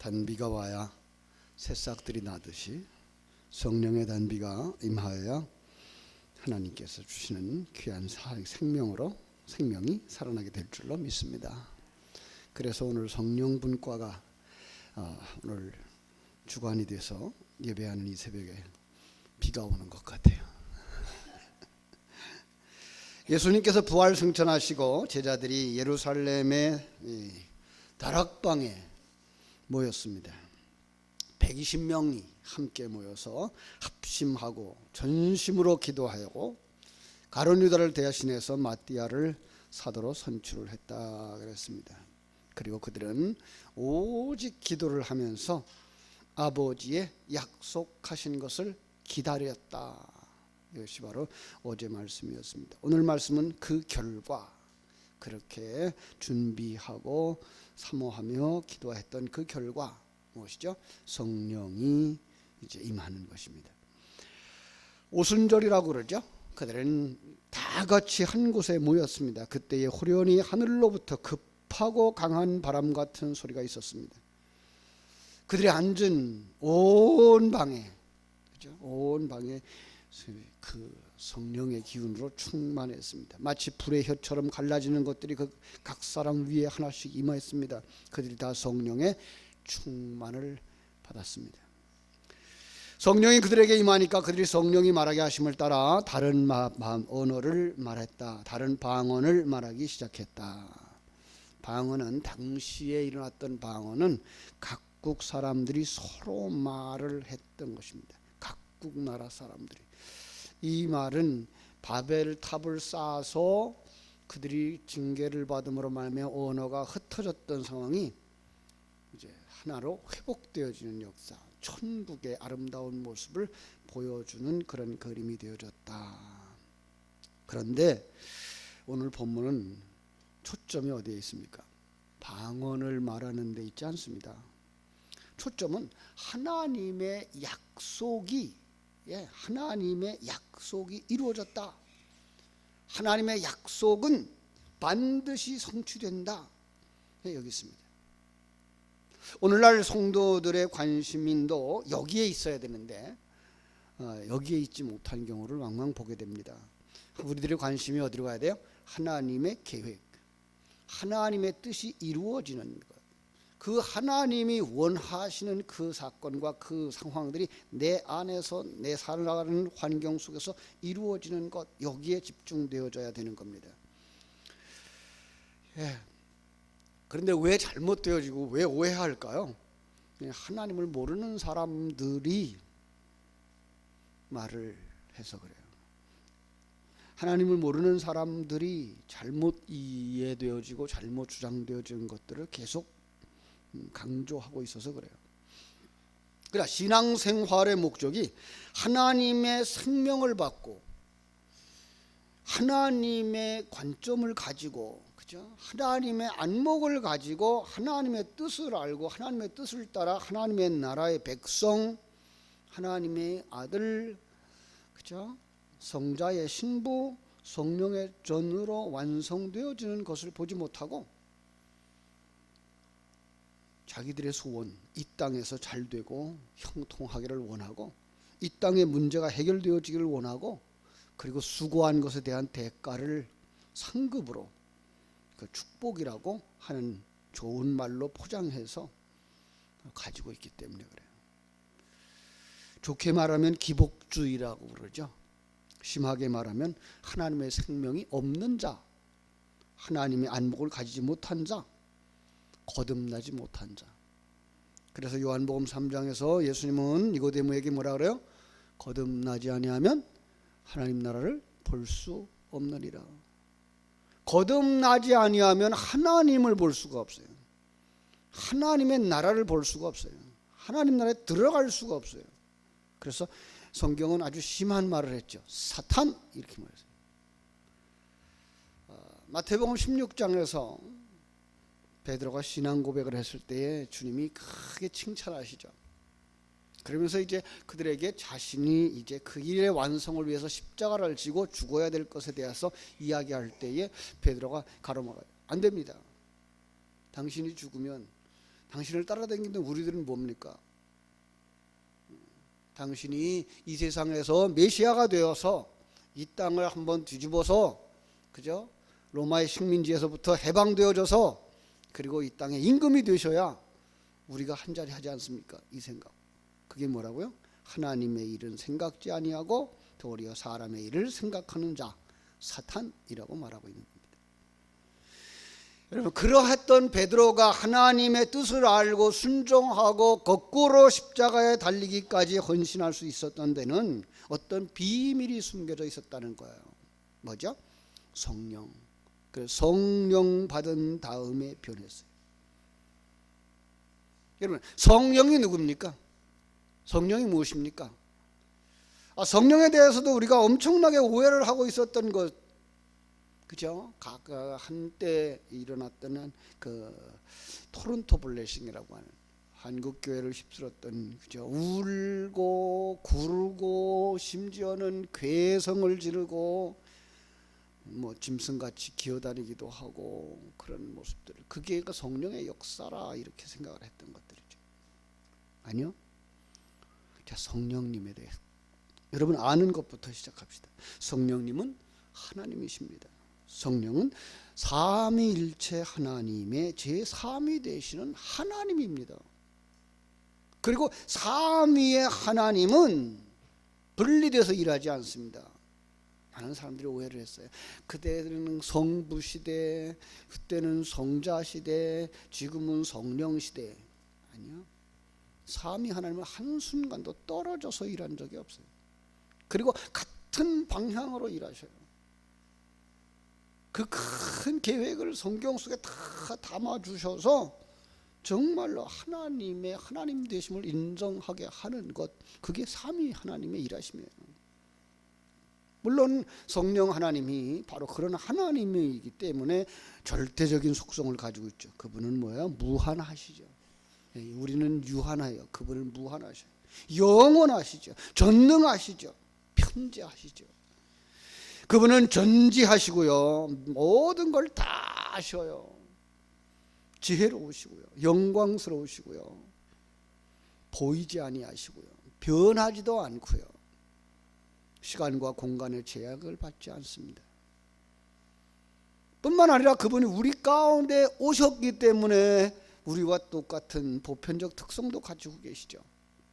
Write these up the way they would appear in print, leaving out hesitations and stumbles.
단비가 와야 새싹들이 나듯이 성령의 단비가 임하여야 하나님께서 주시는 귀한 생명이 살아나게 될 줄로 믿습니다. 그래서 오늘 성령 분과가 오늘 주관이 돼서 예배하는 이 새벽에 비가 오는 것 같아요. 예수님께서 부활 승천하시고 제자들이 예루살렘의 다락방에 모였습니다. 120명이 함께 모여서 합심하고 전심으로 기도하고 가룟 유다를 대신해서 마띠아를 사도로 선출을 했다 그랬습니다. 그리고 그들은 오직 기도를 하면서 아버지의 약속하신 것을 기다렸다. 이것이 바로 어제 말씀이었습니다. 오늘 말씀은 그 결과, 그렇게 준비하고 사모하며 기도했던 그 결과 무엇이죠? 성령이 이제 임하는 것입니다. 오순절이라고 그러죠. 그들은 다 같이 한 곳에 모였습니다. 그때에 후련히 하늘로부터 급하고 강한 바람 같은 소리가 있었습니다. 그들이 앉은 온 방에, 그죠? 온 방에 그 성령의 기운으로 충만했습니다. 마치 불의 혀처럼 갈라지는 것들이 그 각 사람 위에 하나씩 임하였습니다. 그들이 다 성령의 충만을 받았습니다. 성령이 그들에게 임하니까 그들이 성령이 말하게 하심을 따라 다른 언어를 말했다. 다른 방언을 말하기 시작했다. 방언은 당시에 일어났던 방언은 각국 사람들이 서로 말을 했던 것입니다. 각국 나라 사람들이. 이 말은 바벨 탑을 쌓아서 그들이 징계를 받음으로 말미암아 언어가 흩어졌던 상황이 이제 하나로 회복되어지는 역사, 천국의 아름다운 모습을 보여주는 그런 그림이 되어졌다. 그런데 오늘 본문은 초점이 어디에 있습니까? 방언을 말하는 데 있지 않습니다. 초점은 하나님의 약속이 이루어졌다. 하나님의 약속은 반드시 성취된다. 여기 있습니다. 오늘날 성도들의 관심도 여기에 있어야 되는데 여기에 있지 못한 경우를 왕왕 보게 됩니다. 우리들의 관심이 어디로 가야 돼요? 하나님의 계획, 하나님의 뜻이 이루어지는 것, 그 하나님이 원하시는 그 사건과 그 상황들이 내 안에서 내 살아가는 환경 속에서 이루어지는 것, 여기에 집중되어져야 되는 겁니다. 그런데 왜 잘못되어지고 왜 오해할까요? 하나님을 모르는 사람들이 말을 해서 그래요. 하나님을 모르는 사람들이 잘못 이해되어지고 잘못 주장되어지는 것들을 계속 강조하고 있어서 그래요. 그러나 신앙생활의 목적이 하나님의 생명을 받고 하나님의 관점을 가지고, 그죠? 하나님의 안목을 가지고 하나님의 뜻을 알고 하나님의 뜻을 따라 하나님의 나라의 백성, 하나님의 아들, 그죠? 성자의 신부, 성령의 전으로 완성되어지는 것을 보지 못하고 자기들의 소원, 이 땅에서 잘 되고 형통하기를 원하고 이 땅의 문제가 해결되어지기를 원하고 그리고 수고한 것에 대한 대가를 상급으로 그 축복이라고 하는 좋은 말로 포장해서 가지고 있기 때문에 그래요. 좋게 말하면 기복주의라고 그러죠. 심하게 말하면 하나님의 생명이 없는 자, 하나님의 안목을 가지지 못한 자, 거듭나지 못한 자. 그래서 요한복음 3장에서 예수님은 니고데모에게 뭐라 그래요? 거듭나지 아니하면 하나님 나라를 볼 수 없느니라. 거듭나지 아니하면 하나님을 볼 수가 없어요. 하나님의 나라를 볼 수가 없어요. 하나님 나라에 들어갈 수가 없어요. 그래서 성경은 아주 심한 말을 했죠. 사탄, 이렇게 말했어요. 마태복음 16장에서 베드로가 신앙 고백을 했을 때에 주님이 크게 칭찬하시죠. 그러면서 이제 그들에게 자신이 이제 그 일의 완성을 위해서 십자가를 지고 죽어야 될 것에 대해서 이야기할 때에 베드로가 가로막아요. 안 됩니다. 당신이 죽으면 당신을 따라다니는 우리들은 뭡니까? 당신이 이 세상에서 메시아가 되어서 이 땅을 한번 뒤집어서, 그죠? 로마의 식민지에서부터 해방되어져서 그리고 이 땅의 임금이 되셔야 우리가 한 자리 하지 않습니까? 이 생각. 그게 뭐라고요? 하나님의 일은 생각지 아니하고 도리어 사람의 일을 생각하는 자, 사탄이라고 말하고 있는 겁니다. 여러분, 그러했던 베드로가 하나님의 뜻을 알고 순종하고 거꾸로 십자가에 달리기까지 헌신할 수 있었던 데는 어떤 비밀이 숨겨져 있었다는 거예요. 뭐죠? 성령. 그래서 성령 받은 다음에 변했어요. 여러분, 성령이 누굽니까? 성령이 무엇입니까? 성령에 대해서도 우리가 엄청나게 오해를 하고 있었던 것, 그죠? 한때 일어났던 그 토론토 블레싱이라고 하는 한국 교회를 휩쓸었던, 그죠? 울고 굴고 심지어는 괴성을 지르고 뭐 짐승같이 기어다니기도 하고 그런 모습들을, 그게 그 성령의 역사라 이렇게 생각을 했던 것들이죠. 아니요. 자, 성령님에 대해서 여러분 아는 것부터 시작합시다. 성령님은 하나님이십니다. 성령은 삼위일체 하나님의 제3위 되시는 하나님입니다. 그리고 삼위의 하나님은 분리돼서 일하지 않습니다. 많은 사람들이 오해를 했어요. 그때는 성부 시대, 그때는 성자 시대, 지금은 성령 시대. 아니요. 삼위 하나님은 한순간도 떨어져서 일한 적이 없어요. 그리고 같은 방향으로 일하셔요. 그 큰 계획을 성경 속에 다 담아주셔서 정말로 하나님의 하나님 되심을 인정하게 하는 것, 그게 삼위 하나님의 일하심이에요. 물론 성령 하나님이 바로 그런 하나님이기 때문에 절대적인 속성을 가지고 있죠. 그분은 뭐예요? 무한하시죠. 우리는 유한해요. 그분은 무한하셔요. 영원하시죠. 전능하시죠. 편재하시죠. 그분은 전지하시고요. 모든 걸 다 아셔요. 지혜로우시고요. 영광스러우시고요. 보이지 아니하시고요. 변하지도 않고요. 시간과 공간의 제약을 받지 않습니다. 뿐만 아니라 그분이 우리 가운데 오셨기 때문에 우리와 똑같은 보편적 특성도 가지고 계시죠.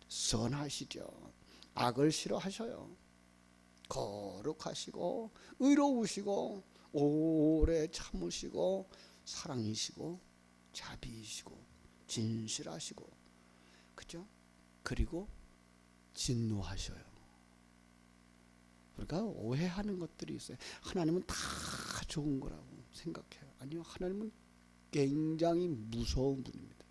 선하시죠. 악을 싫어하셔요. 거룩하시고 의로우시고 오래 참으시고 사랑이시고 자비이시고 진실하시고, 그죠? 그리고 진노하셔요. 그러니까 오해하는 것들이 있어요. 하나님은 다 좋은 거라고 생각해요. 아니요, 하나님은 굉장히 무서운 분입니다.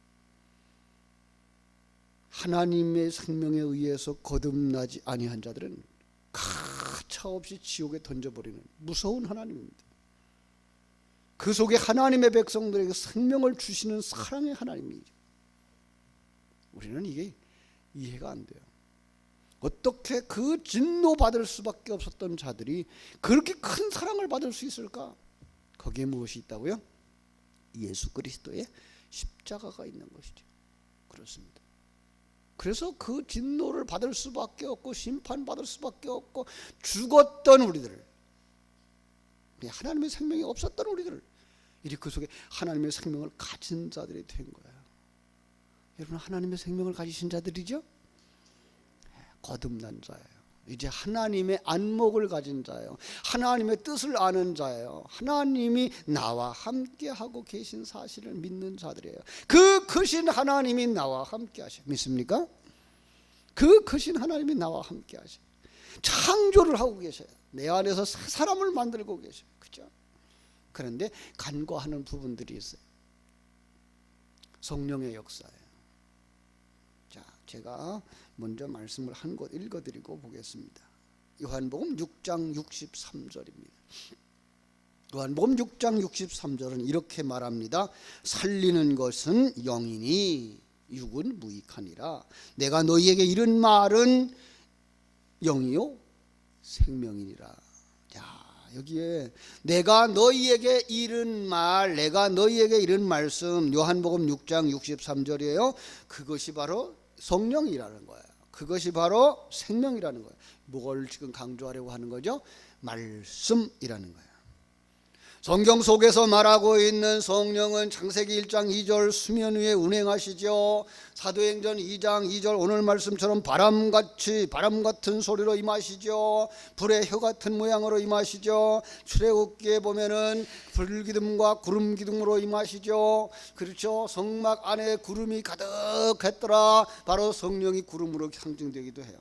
하나님의 생명에 의해서 거듭나지 아니한 자들은 가차없이 지옥에 던져버리는 무서운 하나님입니다. 그 속에 하나님의 백성들에게 생명을 주시는 사랑의 하나님이죠. 우리는 이게 이해가 안 돼요. 어떻게 그 진노받을 수밖에 없었던 자들이 그렇게 큰 사랑을 받을 수 있을까? 거기에 무엇이 있다고요? 예수 그리스도의 십자가가 있는 것이죠. 그렇습니다. 그래서 그 진노를 받을 수밖에 없고 심판받을 수밖에 없고 죽었던 우리들, 하나님의 생명이 없었던 우리들, 이리 그 속에 하나님의 생명을 가진 자들이 된 거예요. 여러분, 하나님의 생명을 가지신 자들이죠? 거듭난 자예요. 이제 하나님의 안목을 가진 자예요. 하나님의 뜻을 아는 자예요. 하나님이 나와 함께하고 계신 사실을 믿는 자들이에요. 그 크신 하나님이 나와 함께 하셔요. 믿습니까? 그 크신 하나님이 나와 함께 하셔요. 창조를 하고 계셔요. 내 안에서 사람을 만들고 계셔요. 그죠? 그런데 간과하는 부분들이 있어요. 성령의 역사예요. 자, 제가 먼저 말씀을 한 곳 읽어드리고 보겠습니다. 요한복음 6장 63절입니다. 요한복음 6장 63절은 이렇게 말합니다. 살리는 것은 영이니 육은 무익하니라. 내가 너희에게 이른 말은 영이요 생명이니라. 자, 여기에 내가 너희에게 이른 말, 내가 너희에게 이른 말씀, 요한복음 6장 63절이에요. 그것이 바로 성령이라는 거예요. 그것이 바로 생명이라는 거예요. 뭘 지금 강조하려고 하는 거죠? 말씀이라는 거예요. 성경 속에서 말하고 있는 성령은 창세기 1장 2절 수면 위에 운행하시죠. 사도행전 2장 2절 오늘 말씀처럼 바람 같은 소리로 임하시죠. 불의 혀 같은 모양으로 임하시죠. 출애굽기에 보면은 불기둥과 구름 기둥으로 임하시죠. 그렇죠. 성막 안에 구름이 가득했더라. 바로 성령이 구름으로 상징되기도 해요.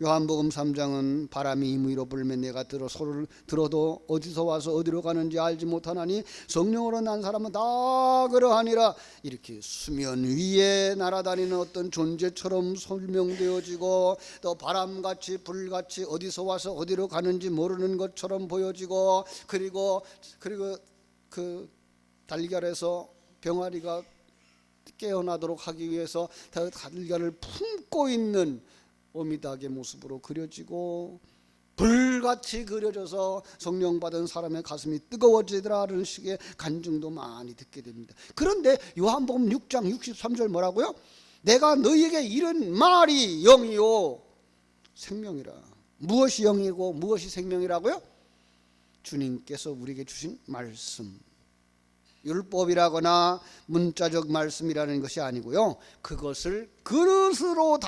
요한복음 3장은 바람이 임의로 불면 내가 소리를 들어도 어디서 와서 어디로 가는지 알지 못하나니 성령으로 난 사람은 다 그러하니라. 이렇게 수면 위에 날아다니는 어떤 존재처럼 설명되어지고, 또 바람같이 불같이 어디서 와서 어디로 가는지 모르는 것처럼 보여지고, 그리고 그 달걀에서 병아리가 깨어나도록 하기 위해서 달걀을 품고 있는 어미닭의 모습으로 그려지고, 불같이 그려져서 성령 받은 사람의 가슴이 뜨거워지더라는 식의 간증도 많이 듣게 됩니다. 그런데 요한복음 6장 63절 뭐라고요? 내가 너희에게 이른 말이 영이요 생명이라. 무엇이 영이고 무엇이 생명이라고요? 주님께서 우리에게 주신 말씀, 율법이라거나 문자적 말씀이라는 것이 아니고요, 그것을 그릇으로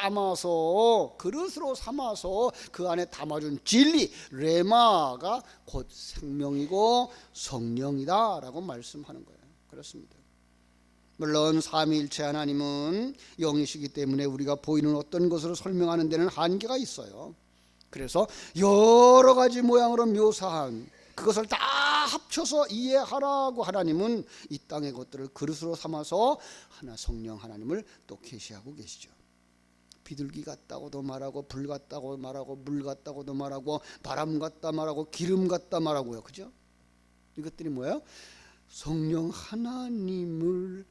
삼아서 그 안에 담아준 진리, 레마가 곧 생명이고 성령이다 라고 말씀하는 거예요. 그렇습니다. 물론 삼위일체 하나님은 영이시기 때문에 우리가 보이는 어떤 것으로 설명하는 데는 한계가 있어요. 그래서 여러 가지 모양으로 묘사한 그것을 다 합쳐서 이해하라고 하나님은 이 땅의 것들을 그릇으로 삼아서 하나 성령 하나님을 또 계시하고 계시죠. 비둘기 같다고도 말하고, 불 같다고 말하고, 물 같다고도 말하고, 바람 같다 말하고, 기름 같다 말하고요. 그죠? 이것들이 뭐예요? 성령 하나님을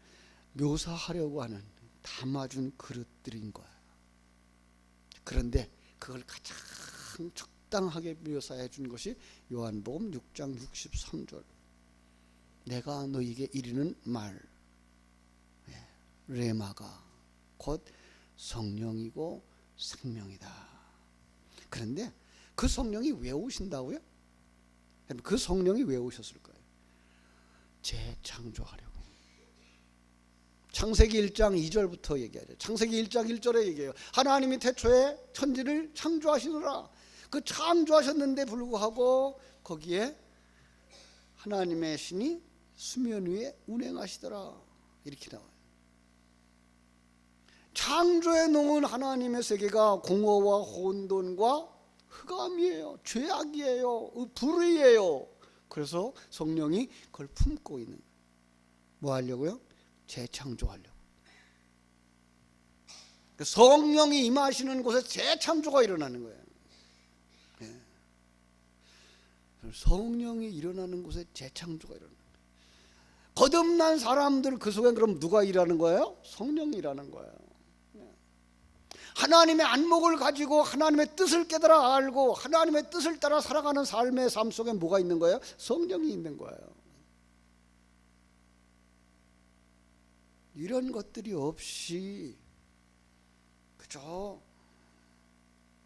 묘사하려고 하는, 담아준 그릇들인 거예요. 그런데 그걸 가장 적당하게 묘사해 준 것이 요한복음 6장 63절 내가 너희에게 이르는 말, 레마가 곧 성령이고 생명이다. 그런데 그 성령이 왜 오신다고요? 그 성령이 왜 오셨을 거예요? 재창조하려고. 창세기 1장 2절부터 얘기하죠. 창세기 1장 1절에 얘기해요. 하나님이 태초에 천지를 창조하시느라. 그 창조하셨는데 불구하고 거기에 하나님의 신이 수면 위에 운행하시더라. 이렇게 나와요. 창조해 놓은 하나님의 세계가 공허와 혼돈과 흑암이에요. 죄악이에요. 불의예요. 그래서 성령이 그걸 품고 있는, 뭐 하려고요? 재창조하려고. 성령이 임하시는 곳에 재창조가 일어나는 거예요. 성령이 일어나는 곳에 재창조가 일어나는 거예요. 거듭난 사람들 그 속에 그럼 누가 일하는 거예요? 성령이 일하는 거예요. 하나님의 안목을 가지고 하나님의 뜻을 깨달아 알고 하나님의 뜻을 따라 살아가는 삶의 삶 속에 뭐가 있는 거예요? 성령이 있는 거예요. 이런 것들이 없이 그저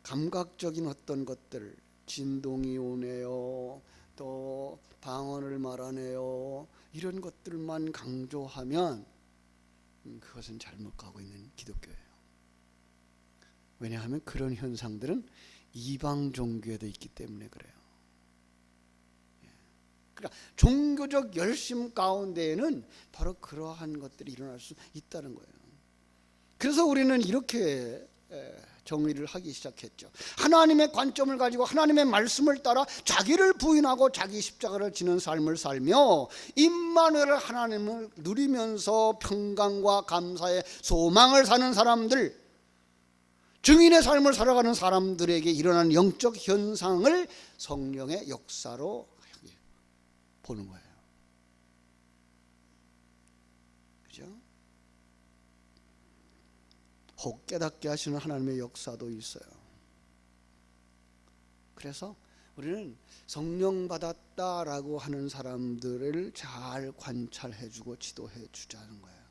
감각적인 어떤 것들, 진동이 오네요, 또 방언을 말하네요, 이런 것들만 강조하면 그것은 잘못 가고 있는 기독교예요. 왜냐하면 그런 현상들은 이방 종교에도 있기 때문에 그래요. 그러니까 종교적 열심 가운데에는 바로 그러한 것들이 일어날 수 있다는 거예요. 그래서 우리는 이렇게 정의를 하기 시작했죠. 하나님의 관점을 가지고 하나님의 말씀을 따라 자기를 부인하고 자기 십자가를 지는 삶을 살며 임마누엘 하나님을 누리면서 평강과 감사의 소망을 사는 사람들, 증인의 삶을 살아가는 사람들에게 일어나는 영적 현상을 성령의 역사로 보는 거예요. 그죠? 혹 깨닫게 하시는 하나님의 역사도 있어요. 그래서 우리는 성령 받았다라고 하는 사람들을 잘 관찰해주고 지도해주자는 거예요.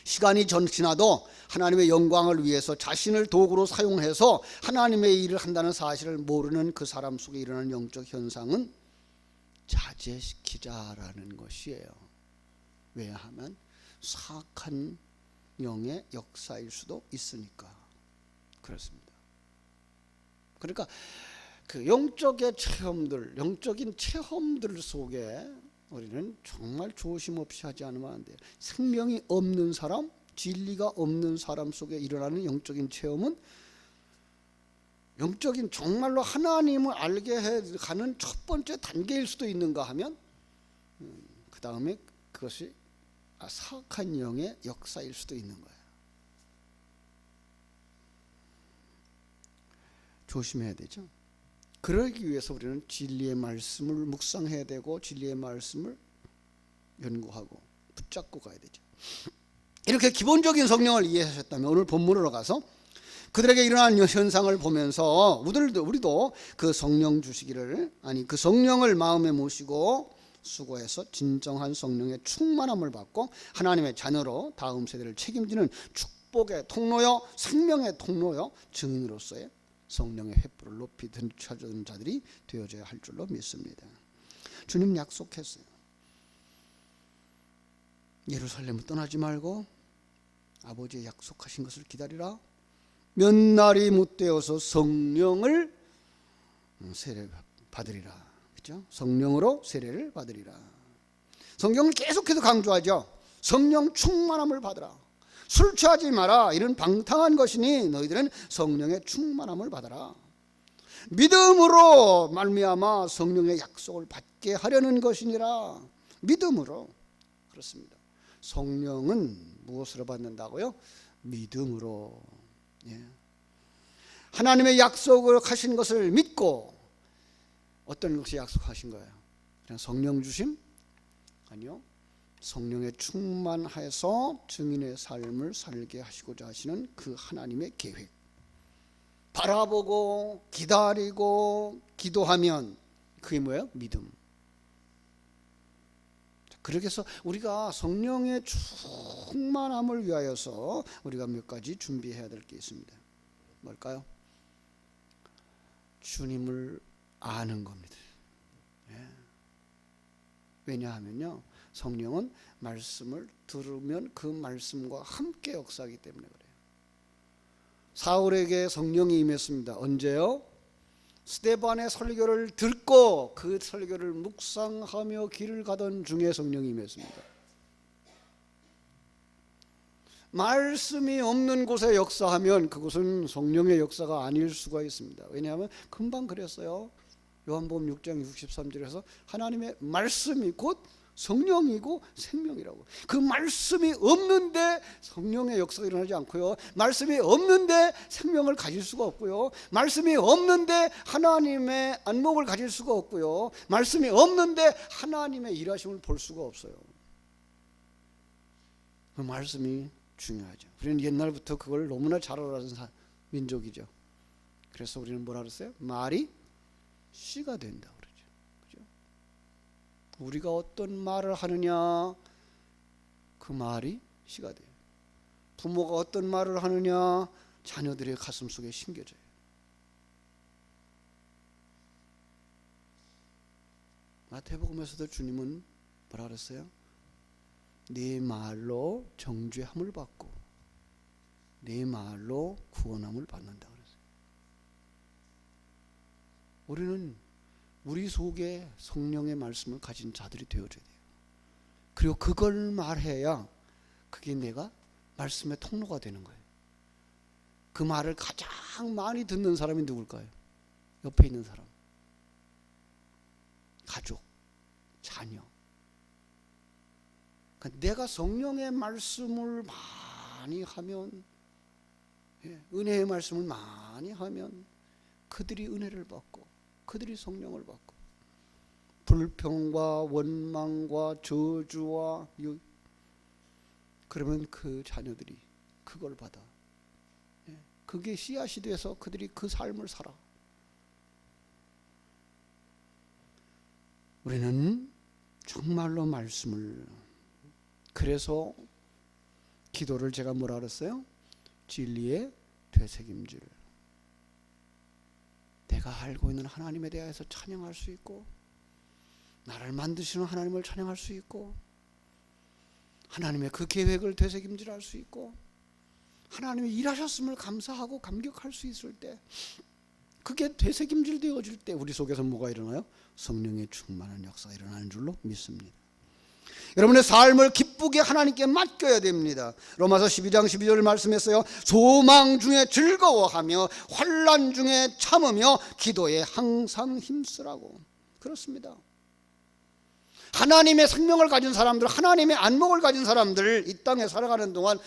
시간이 지나도 하나님의 영광을 위해서 자신을 도구로 사용해서 하나님의 일을 한다는 사실을 모르는 그 사람 속에 일어나는 영적 현상은 자제시키자라는 것이에요. 왜냐하면 사악한 영의 역사일 수도 있으니까 그렇습니다. 그러니까 그 영적인 체험들 속에 우리는 정말 조심 없이 하지 않으면 안 돼요. 생명이 없는 사람, 진리가 없는 사람 속에 일어나는 영적인 체험은 영적인 정말로 하나님을 알게 해가는 첫 번째 단계일 수도 있는가 하면 그 다음에 그것이 사악한 영의 역사일 수도 있는 거예요. 조심해야 되죠. 그러기 위해서 우리는 진리의 말씀을 묵상해야 되고 진리의 말씀을 연구하고 붙잡고 가야 되죠. 이렇게 기본적인 성령을 이해하셨다면 오늘 본문으로 가서 그들에게 일어난 현상을 보면서 우리도 그 성령 주시기를, 그 성령을 마음에 모시고 수고해서 진정한 성령의 충만함을 받고 하나님의 자녀로 다음 세대를 책임지는 축복의 통로요, 생명의 통로요, 증인으로서의 성령의 횃불을 높이 찾아든 자들이 되어져야 할 줄로 믿습니다. 주님 약속했어요. 예루살렘을 떠나지 말고 아버지의 약속하신 것을 기다리라. 몇 날이 못되어서 성령을 세례 받으리라. 그렇죠? 성령으로 세례를 받으리라. 성경은 계속해서 강조하죠. 성령 충만함을 받으라. 술 취하지 마라. 이런 방탕한 것이니 너희들은 성령의 충만함을 받아라. 믿음으로 말미암아 성령의 약속을 받게 하려는 것이니라. 믿음으로. 그렇습니다. 성령은 무엇으로 받는다고요? 믿음으로. 예. 하나님의 약속을 하신 것을 믿고. 어떤 것이 약속하신 거예요? 그냥 성령 주심? 아니요. 성령에 충만해서 증인의 삶을 살게 하시고자 하시는 그 하나님의 계획. 바라보고 기다리고 기도하면 그게 뭐예요? 믿음. 그렇게 해서 우리가 성령의 충만함을 위하여서 우리가 몇 가지 준비해야 될 게 있습니다. 뭘까요? 주님을 아는 겁니다. 예. 왜냐하면요, 성령은 말씀을 들으면 그 말씀과 함께 역사하기 때문에 그래요. 사울에게 성령이 임했습니다. 언제요? 스데반의 설교를 듣고 그 설교를 묵상하며 길을 가던 중에 성령이 임했습니다. 말씀이 없는 곳에 역사하면 그곳은 성령의 역사가 아닐 수가 있습니다. 왜냐하면 금방 그랬어요. 요한복음 6장 63절에서 하나님의 말씀이 곧 성령이고 생명이라고. 그 말씀이 없는데 성령의 역사가 일어나지 않고요, 말씀이 없는데 생명을 가질 수가 없고요, 말씀이 없는데 하나님의 안목을 가질 수가 없고요, 말씀이 없는데 하나님의 일하심을 볼 수가 없어요. 그 말씀이 중요하죠. 우리는 옛날부터 그걸 너무나 잘 알아는 민족이죠. 그래서 우리는 뭐라 그랬어요? 말이 씨가 된다 그러죠. 그죠? 우리가 어떤 말을 하느냐, 그 말이 씨가 돼요. 부모가 어떤 말을 하느냐, 자녀들의 가슴 속에 심겨져요. 마태복음에서도 주님은 뭐라 그랬어요? 네 말로 정죄함을 받고 네 말로 구원함을 받는다 그랬어요. 우리는 우리 속에 성령의 말씀을 가진 자들이 되어줘야 돼요. 그리고 그걸 말해야 그게 내가 말씀의 통로가 되는 거예요. 그 말을 가장 많이 듣는 사람이 누굴까요? 옆에 있는 사람, 가족, 자녀. 내가 성령의 말씀을 많이 하면, 은혜의 말씀을 많이 하면 그들이 은혜를 받고 그들이 성령을 받고 불평과 원망과 저주와 그러면 그 자녀들이 그걸 받아. 그게 씨앗이 돼서 그들이 그 삶을 살아. 우리는 정말로 말씀을, 그래서 기도를 제가 뭐라 그랬어요? 진리의 되새김질. 내가 알고 있는 하나님에 대해서 찬양할 수 있고, 나를 만드시는 하나님을 찬양할 수 있고, 하나님의 그 계획을 되새김질할 수 있고, 하나님이 일하셨음을 감사하고 감격할 수 있을 때, 그게 되새김질 되어질 때 우리 속에서 뭐가 일어나요? 성령의 충만한 역사가 일어나는 줄로 믿습니다. 여러분의 삶을 기쁘게 하나님께 맡겨야 됩니다. 로마서 12장 12절 말씀했어요. 소망 중에 즐거워하며 환난 중에 참으며 기도에 항상 힘쓰라고. 그렇습니다. 하나님의 생명을 가진 사람들, 하나님의 안목을 가진 사람들, 이 땅에 살아가는 동안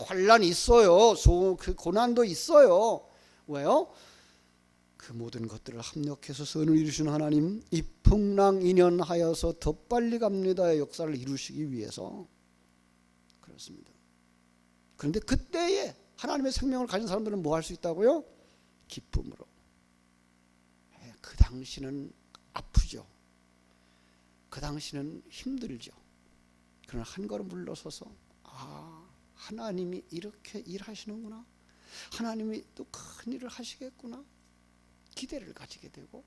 환난이 있어요. 그 고난도 있어요. 왜요? 그 모든 것들을 합력해서 선을 이루시는 하나님, 이풍랑인연하여서 더 빨리 갑니다의 역사를 이루시기 위해서 그렇습니다. 그런데 그때에 하나님의 생명을 가진 사람들은 뭐 할 수 있다고요? 기쁨으로. 그 당시는 아프죠. 그 당시는 힘들죠. 그러나 한 걸음 물러서서 하나님이 이렇게 일하시는구나, 하나님이 또 큰 일을 하시겠구나, 기대를 가지게 되고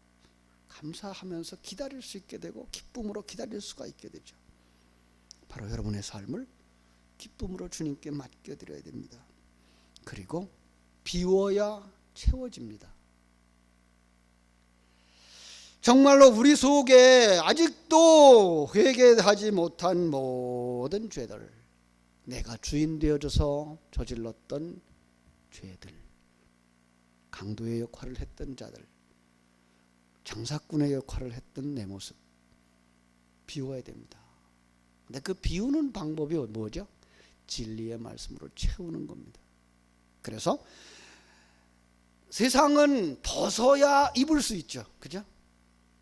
감사하면서 기다릴 수 있게 되고 기쁨으로 기다릴 수가 있게 되죠. 바로 여러분의 삶을 기쁨으로 주님께 맡겨드려야 됩니다. 그리고 비워야 채워집니다. 정말로 우리 속에 아직도 회개하지 못한 모든 죄들, 내가 주인 되어져서 저질렀던 죄들, 강도의 역할을 했던 자들, 장사꾼의 역할을 했던 내 모습 비워야 됩니다. 근데 그 비우는 방법이 뭐죠? 진리의 말씀으로 채우는 겁니다. 그래서 세상은 벗어야 입을 수 있죠. 그죠?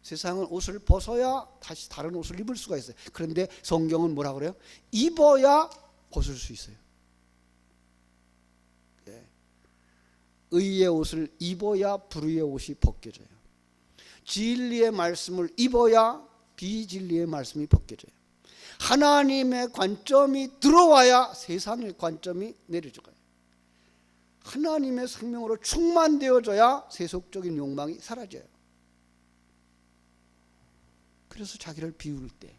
세상은 옷을 벗어야 다시 다른 옷을 입을 수가 있어요. 그런데 성경은 뭐라 그래요? 입어야 벗을 수 있어요. 의의 옷을 입어야 불의의 옷이 벗겨져요. 진리의 말씀을 입어야 비진리의 말씀이 벗겨져요. 하나님의 관점이 들어와야 세상의 관점이 내려져요. 하나님의 생명으로 충만되어져야 세속적인 욕망이 사라져요. 그래서 자기를 비울 때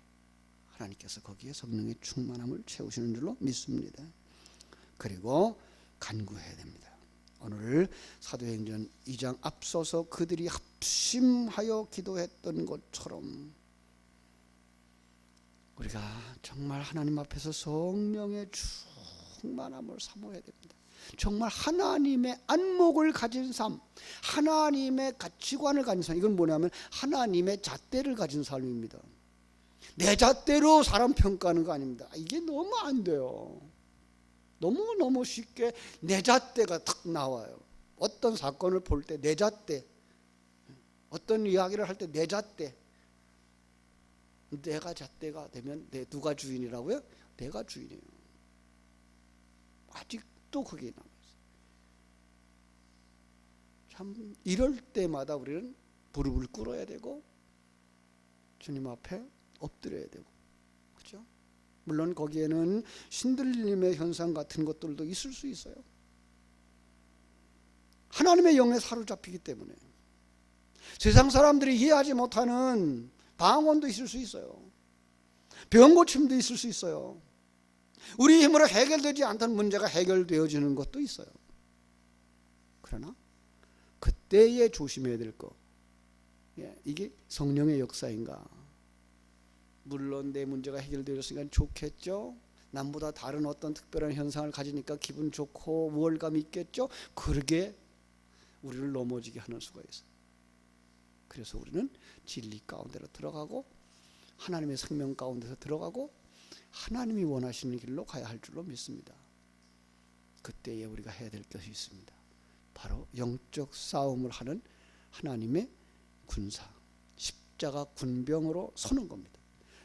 하나님께서 거기에 성령의 충만함을 채우시는 줄로 믿습니다. 그리고 간구해야 됩니다. 오늘 사도행전 2장 앞서서 그들이 합심하여 기도했던 것처럼 우리가 정말 하나님 앞에서 성령의 충만함을 사모해야 됩니다. 정말 하나님의 안목을 가진 삶, 하나님의 가치관을 가진 삶, 이건 뭐냐면 하나님의 잣대를 가진 삶입니다. 내 잣대로 사람 평가하는 거 아닙니다. 이게 너무 안 돼요. 너무 쉽게 내 잣대가 탁 나와요. 어떤 사건을 볼 때 내 잣대, 어떤 이야기를 할 때 내 잣대, 내가 잣대가 되면 누가 주인이라고요? 내가 주인이에요. 아직도 그게 남아있어요. 참 이럴 때마다 우리는 무릎을 꿇어야 되고 주님 앞에 엎드려야 되고, 그렇죠? 물론 거기에는 신들림의 현상 같은 것들도 있을 수 있어요. 하나님의 영에 사로잡히기 때문에 세상 사람들이 이해하지 못하는 방언도 있을 수 있어요. 병 고침도 있을 수 있어요. 우리 힘으로 해결되지 않던 문제가 해결되어지는 것도 있어요. 그러나 그때에 조심해야 될 거, 이게 성령의 역사인가? 물론 내 문제가 해결되었으니까 좋겠죠. 남보다 다른 어떤 특별한 현상을 가지니까 기분 좋고 우월감이 있겠죠. 그러게 우리를 넘어지게 하는 수가 있어요. 그래서 우리는 진리 가운데로 들어가고 하나님의 생명 가운데서 들어가고 하나님이 원하시는 길로 가야 할 줄로 믿습니다. 그때에 우리가 해야 될 것이 있습니다. 바로 영적 싸움을 하는 하나님의 군사, 십자가 군병으로 서는 겁니다.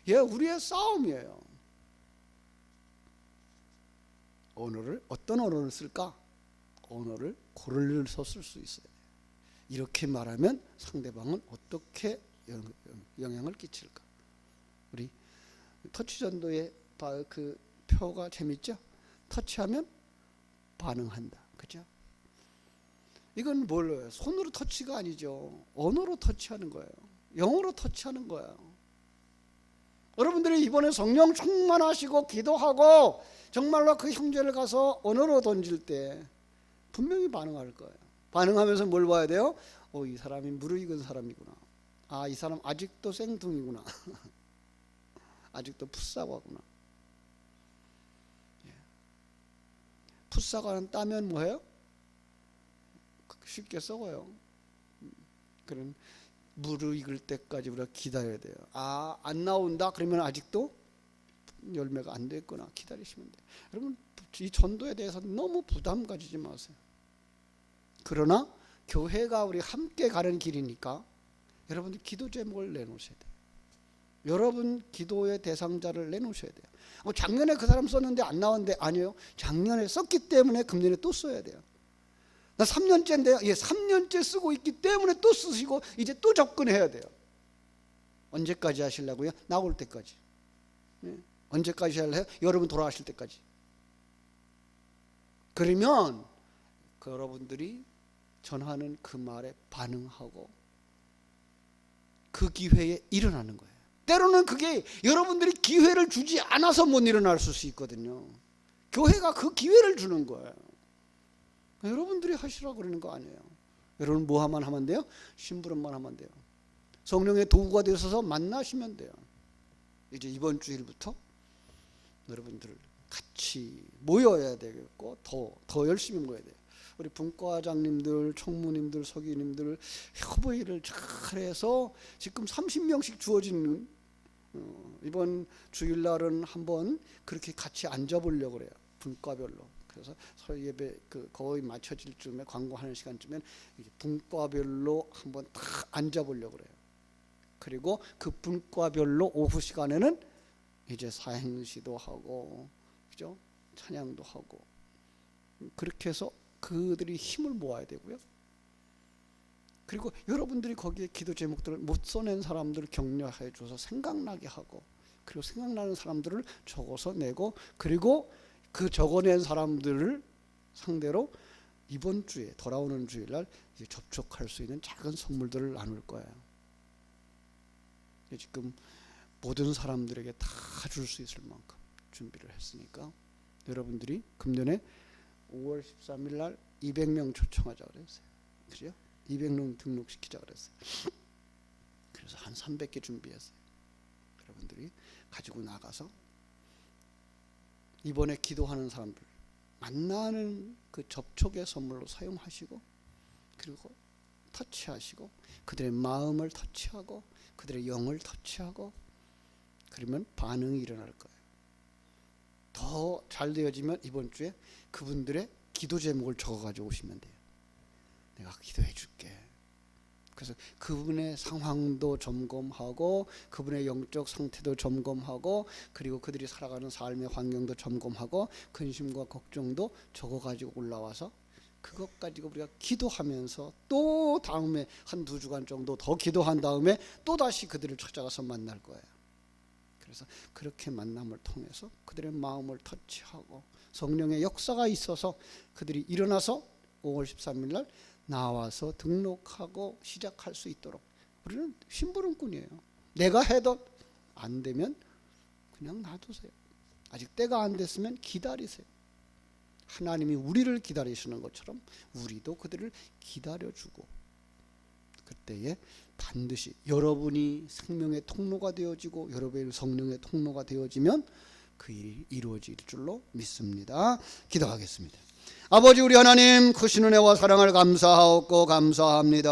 우리의 싸움이에요. 언어를, 어떤 언어를 쓸까? 언어를 고를 써쓸 수 있어요. 이렇게 말하면 상대방은 어떻게 영향을 끼칠까? 우리 터치전도의 그 표가 재밌죠? 터치하면 반응한다. 그죠? 이건 뭘로요? 손으로 터치가 아니죠. 언어로 터치하는 거예요. 영어로 터치하는 거예요. 여러분들이 이번에 성령 충만하시고 기도하고 정말로 그 형제를 가서 언어로 던질 때 분명히 반응할 거예요. 반응하면서 뭘 봐야 돼요? 이 사람이 무르익은 사람이구나. 이 사람 아직도 생뚱이구나. 아직도 풋사과구나. 풋사과는 따면 뭐예요? 쉽게 썩어요. 그런 무르익을 때까지 우리가 기다려야 돼요. 안 나온다 그러면 아직도 열매가 안 됐구나. 기다리시면 돼요. 여러분, 이 전도에 대해서 너무 부담 가지지 마세요. 그러나 교회가 우리 함께 가는 길이니까 여러분들 기도 제목을 내놓으셔야 돼요. 여러분 기도의 대상자를 내놓으셔야 돼요. 작년에 그 사람 썼는데 안 나왔는데, 아니요, 작년에 썼기 때문에 금년에 또 써야 돼요. 나 3년째인데요. 3년째 쓰고 있기 때문에 또 쓰시고 이제 또 접근해야 돼요. 언제까지 하시려고요? 나올 때까지. 언제까지 하려고? 여러분 돌아가실 때까지. 그러면 여러분들이 전하는 그 말에 반응하고 그 기회에 일어나는 거예요. 때로는 그게 여러분들이 기회를 주지 않아서 못 일어날 수 있거든요. 교회가 그 기회를 주는 거예요. 여러분들이 하시라고 그러는 거 아니에요. 여러분 뭐만 하면 돼요? 심부름만 하면 돼요. 성령의 도구가 되셔서 만나시면 돼요. 이제 이번 주일부터 여러분들 같이 모여야 되겠고 더 열심히 모여야 돼요. 우리 분과장님들, 총무님들, 서기님들 협의를 잘해서 지금 30명씩 주어지는 이번 주일날은 한번 그렇게 같이 앉아보려고 그래요. 분과별로. 그래서 서희 예배 거의 맞춰질 쯤에 광고하는 시간쯤엔 분과별로 한번 다 앉아보려고 그래요. 그리고 그 분과별로 오후 시간에는 이제 사행시도 하고, 그죠? 찬양도 하고, 그렇게 해서 그들이 힘을 모아야 되고요. 그리고 여러분들이 거기에 기도 제목들을 못 써낸 사람들을 격려해 줘서 생각나게 하고, 그리고 생각나는 사람들을 적어서 내고, 그리고 그 적어낸 사람들을 상대로 이번 주에 돌아오는 주일날 이제 접촉할 수 있는 작은 선물들을 나눌 거예요. 지금 모든 사람들에게 다 줄 수 있을 만큼 준비를 했으니까 여러분들이 금년에 5월 13일 날 200명 초청하자 그랬어요. 그죠? 200명 등록시키자 그랬어요. 그래서 한 300개 준비했어요. 여러분들이 가지고 나가서 이번에 기도하는 사람들 만나는 그 접촉의 선물로 사용하시고, 그리고 터치하시고 그들의 마음을 터치하고 그들의 영을 터치하고, 그러면 반응이 일어날 거예요. 더 잘 되어지면 이번 주에 그분들의 기도 제목을 적어가지고 오시면 돼요. 내가 기도해 줄게. 그래서 그분의 상황도 점검하고 그분의 영적 상태도 점검하고, 그리고 그들이 살아가는 삶의 환경도 점검하고 근심과 걱정도 적어가지고 올라와서 그것 가지고 우리가 기도하면서 또 다음에 한 2주간 정도 더 기도한 다음에 또 다시 그들을 찾아가서 만날 거예요. 그래서 그렇게 만남을 통해서 그들의 마음을 터치하고 성령의 역사가 있어서 그들이 일어나서 5월 13일 날 나와서 등록하고 시작할 수 있도록. 우리는 심부름꾼이에요. 내가 해도 안 되면 그냥 놔두세요. 아직 때가 안 됐으면 기다리세요. 하나님이 우리를 기다리시는 것처럼 우리도 그들을 기다려주고, 그때에 반드시 여러분이 생명의 통로가 되어지고 여러분의 성령의 통로가 되어지면 그 일이 이루어질 줄로 믿습니다. 기도하겠습니다. 아버지 우리 하나님, 크신 은혜와 사랑을 감사하옵고 감사합니다.